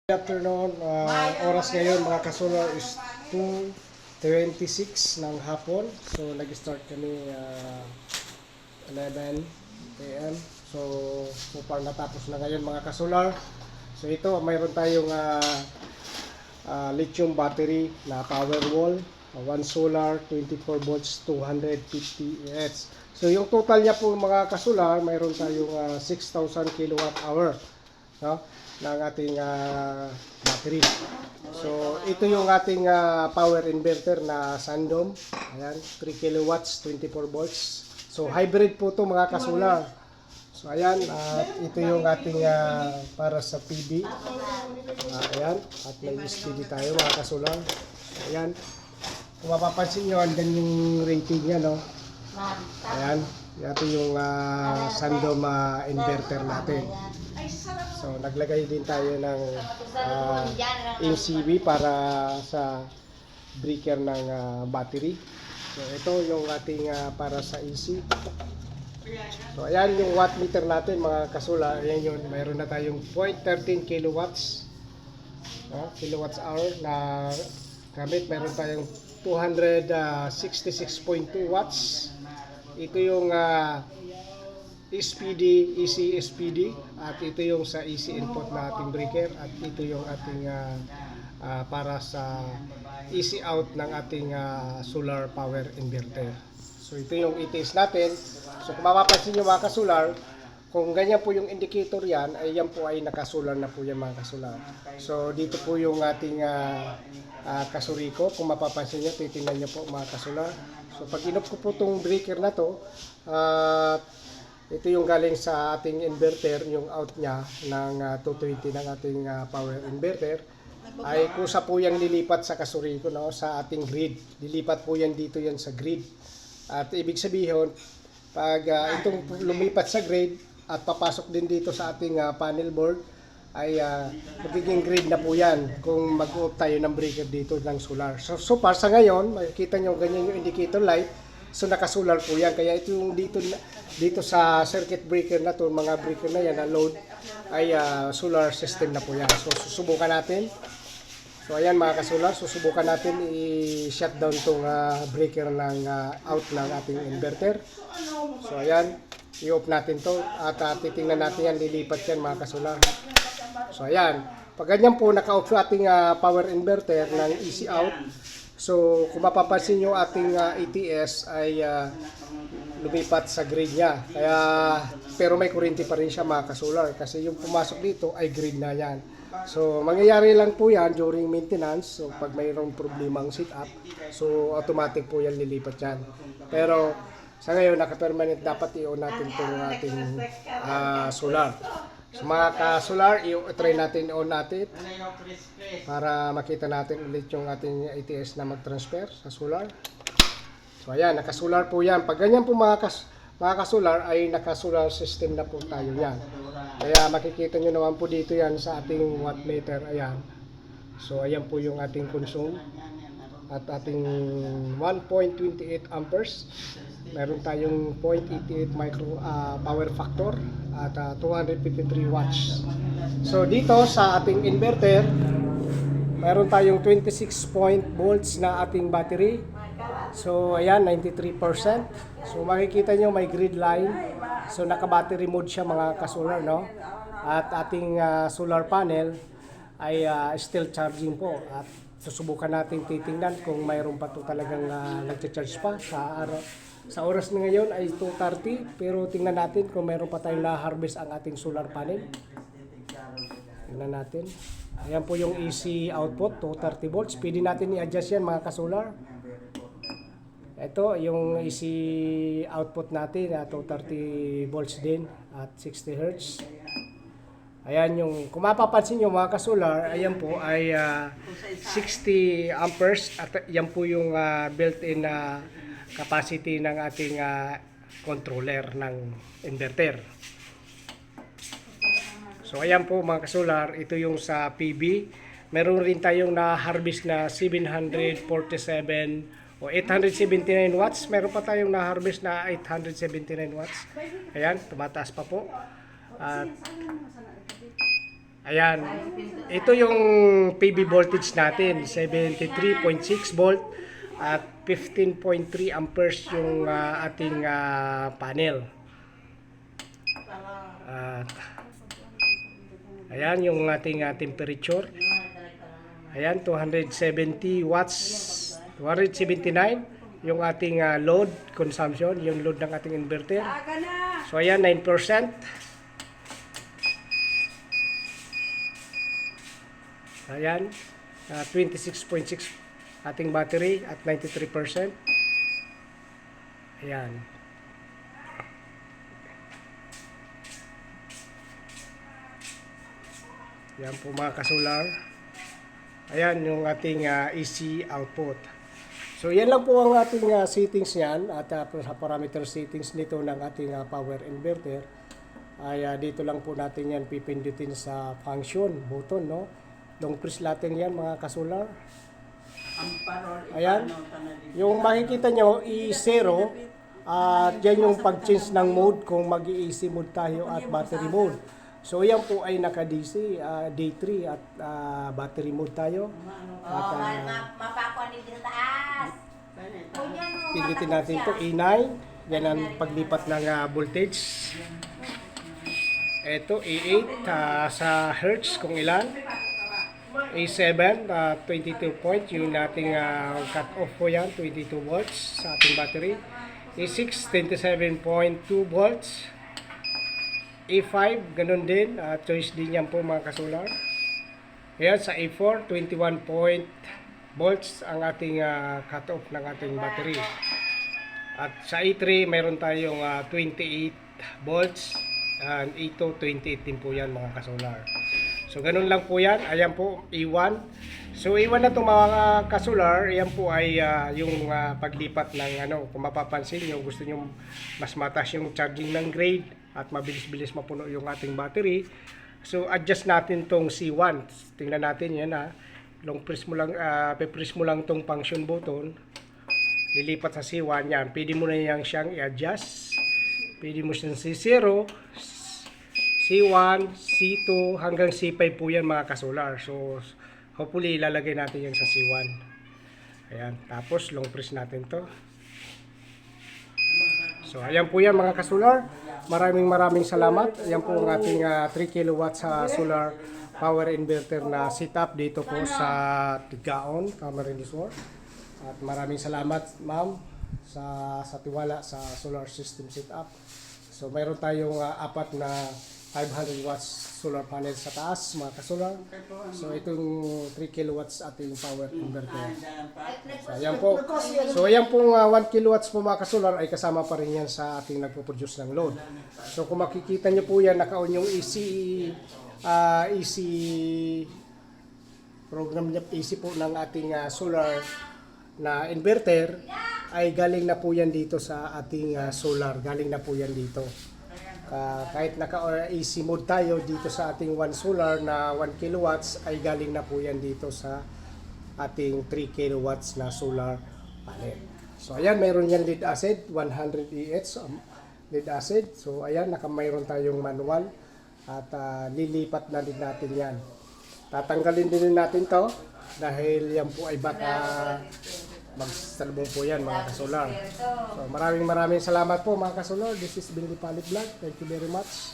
Good afternoon, oras ngayon mga kasular is 2:26 ng hapon. So nag-start kami 11 AM. So far natapos na ngayon mga kasular. So ito mayroon tayong lithium battery na power wall, one solar, 24 volts, 250 Ah. So yung total niya po mga kasular, mayroon tayong 6,000 kilowatt hour, no, ng ating battery. So ito yung ating power inverter na Sandom. Ayan, 3 kilowatts, 24 volts. So hybrid po to mga kasular. So ayan, ito yung ating para sa PV. Ayan, at may SPD tayo mga kasular. Ayan, kung mapapansin nyo, andyan yung rating niya, no? Ayan, ito yung Sandom inverter natin. So naglagay din tayo ng MCB para sa breaker ng battery. So ito yung ating para sa AC. So ayan yung watt meter natin mga kasula. Ayan yun, mayroon na tayong 0.13 kilowatts kilowatts hour na gamit. Mayroon tayong 266.2 watts. Ito yung SPD, AC SPD, at ito yung sa AC input na ating breaker, at ito yung ating para sa AC out ng ating solar power inverter. So ito yung ETS natin. So kung mapapansin nyo mga kasular, kung ganyan po yung indicator yan, ay yan po ay nakasolar na po yan mga kasular. So dito po yung ating kasuriko. Kung mapapansin nyo, titingnan nyo po mga kasular. So pag inop ko po itong breaker na to, ito yung galing sa ating inverter, yung out niya ng 220 ng ating power inverter, ay kusa po yung lilipat sa kasuriko, no, sa ating grid. Lilipat po yan dito yan sa grid. At ibig sabihin, pag itong lumipat sa grid at papasok din dito sa ating panel board, ay magiging grid na po yan kung mag-off tayo ng breaker dito ng solar. So far sa ngayon, makikita nyo ganyan yung indicator light. So naka-solar po yan. Kaya ito yung dito sa circuit breaker na to, mga breaker na yan na load, ay solar system na po yan. So susubukan natin. So ayan mga kasular, susubukan natin i-shutdown tong breaker ng out ng ating inverter. So ayan, i-off natin to at titingnan natin yan, lilipat yan mga kasular. So ayan, pag ganyan po naka-off sa ating power inverter ng AC out. So kung mapapansin nyo, ating ETS ay lumipat sa grid niya. Kaya, pero may kuryente pa rin siya mga kasular kasi yung pumasok dito ay grid na yan. So mangyayari lang po yan during maintenance. So pag mayroong problemang setup, so automatic po yan lilipat yan. Pero sa ngayon naka-permanent, dapat i-on natin itong ating solar. So mga ka-solar, i-try natin, i-on natin para makita natin ulit yung ating ETS na mag-transfer sa solar. So ayan, naka-solar po yan. Pag ganyan po mga ka-solar, ay naka-solar system na po tayo yan. Kaya makikita nyo naman po dito yan sa ating watt meter. Ayan. So ayan po yung ating consume at ating 1.28 amperes. Meron tayong 0.88 micro power factor at 253 watts. So dito sa ating inverter, meron tayong 26 volts na ating battery. So ayan, 93%. So makikita nyo may grid line. So naka-battery mode siya mga ka-solar, no? At ating solar panel ay still charging po. At susubukan natin titingnan kung mayroon pa to talagang nagcha-charge pa sa araw. Sa oras na ngayon ay 2:30, pero tingnan natin kung mayroon pa tayong na-harvest ang ating solar panel. Tingnan natin. Ayan po yung AC output, 230 volts. Pwede natin i-adjust yan mga ka-solar. Ito yung AC output natin, 230 volts din at 60 Hz. Ayan yung, kung mapapansin nyo mga ka-solar, ayan po ay 60 amperes at yan po yung built-in capacity ng ating controller ng inverter. So ayan po mga kasular, ito yung sa PV. Meron rin tayong na-harvest na 747 o 879 watts. Meron pa tayong na-harvest na 879 watts. Ayan, tumataas pa po. At Ayan. Ito yung PV voltage natin, 73.6 volt at 15.3 amperes yung ating panel. At ayan yung ating temperature. Ayan, 270 watts, 279 yung ating load consumption, yung load ng ating inverter. So ayan, 9%. Ayan, 26.6 ating battery at 93%. Ayan. Yan po mga kasular. Ayan yung ating AC output. So yan lang po ang ating settings niyan at sa parameter settings nito ng ating power inverter ay dito lang po natin yan pipindutin sa function button, no? Long press natin yan mga kasular. Ayan. Yung makikita nyo i-0 at yan yung pag-change ng mode kung mag-AC mode tayo at battery mode. So yan po ay naka-DC, day 3 at battery mode tayo. At mapakuanin sa taas. pindutin natin ito E9. Yan ang paglipat ng voltage. Ito E8 sa hertz kung ilan. A7, 22 point, yung nating cut off po yan, 22 volts sa ating battery. A6, 27.2 volts. A5, ganun din, choice din yan po mga kasular. Ayan, sa A4, 21 point volts ang ating cut off ng ating battery. At sa A3, mayroon tayong 28 volts. And A2, 28 din po yan mga kasular. So, ganun lang po yan. Ayan po, A1. So, A1 na itong mga kasular, ayan po ay yung paglipat ng kung mapapansin nyo, gusto nyo mas mataas yung charging ng grade at mabilis-bilis mapuno yung ating battery. So, adjust natin tong C1. Tingnan natin yan Long press mo lang, pe-press mo lang tong function button. Lilipat sa C1 yan. Pwede mo na yan siyang i-adjust. Pwede mo siyang C0, C1, C2, hanggang C5 po yan mga kasular. So, hopefully ilalagay natin yan sa C1. Ayan. Tapos, long press natin to. So, ayan po yan mga kasular. Maraming salamat. Ayan po ang ating 3 kilowatts sa solar power inverter na setup dito po sa Tigaon, Camarines Sur. At maraming salamat ma'am sa tiwala sa solar system setup. So, mayroon tayong apat na 500 watts solar panel sa taas mga kasular. So itong 3 kilowatts ating power inverter. So ayan po. So ayan pong 1 kilowatts po mga kasular ay kasama pa rin yan sa ating nagpo-produce ng load. So kung makikita nyo po yan, naka-on yung AC program niya, AC po ng ating solar na inverter ay galing na po yan dito sa ating solar. Galing na po yan dito. Kahit naka-AC mode tayo dito sa ating 1 solar na 1 kilowatts ay galing na po yan dito sa ating 3 kilowatts na solar panel. So ayan, mayroon yan lead acid 100 EH lead acid. So ayan, mayroon tayong manual at lilipat na din natin yan. Tatanggalin din natin to dahil yan po ay baka magsalubong po yan mga kasular. So maraming salamat po mga kasular. This is Billy Palit Vlog. Thank you very much.